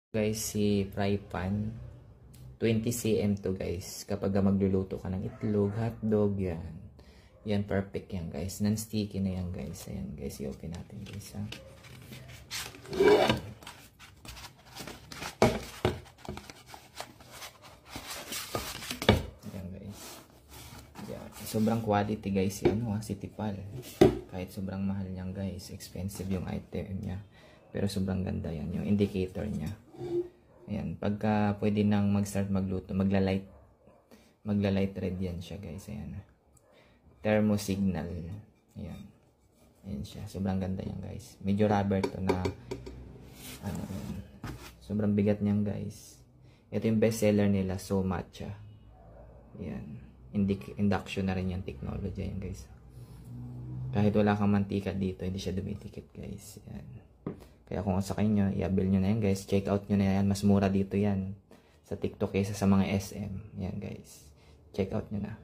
Guys, si fry pan 20 cm to guys. Kapag magluluto ka ng itlog, hotdog, yan perfect yan guys. Non-sticky na yan guys. Ayan guys, i-open natin guys ha. Ayan guys. Yan. Sobrang quality guys yan ha, si Tipal. Kahit sobrang mahal niyan guys, expensive yung item niya. Pero sobrang ganda yan, yung indicator niya. Ayan, pagka pwede nang mag-start magluto, magla-light red yan siya guys. Ayan. Thermo signal. Ayan. Ayan siya. Sobrang ganda yan guys. Medyo rubber to na ano, sobrang bigat niyan guys. Ito yung best seller nila, So Matcha. Ayan. Induction na rin yung technology yan guys. Kahit wala kang mantika dito, hindi siya dumitikit guys. Ayan. Kaya kung sa inyo, i-avail nyo na yan guys. Check out nyo na yan. Mas mura dito yan sa TikTok kaysa sa mga SM. Yan guys. Check out nyo na.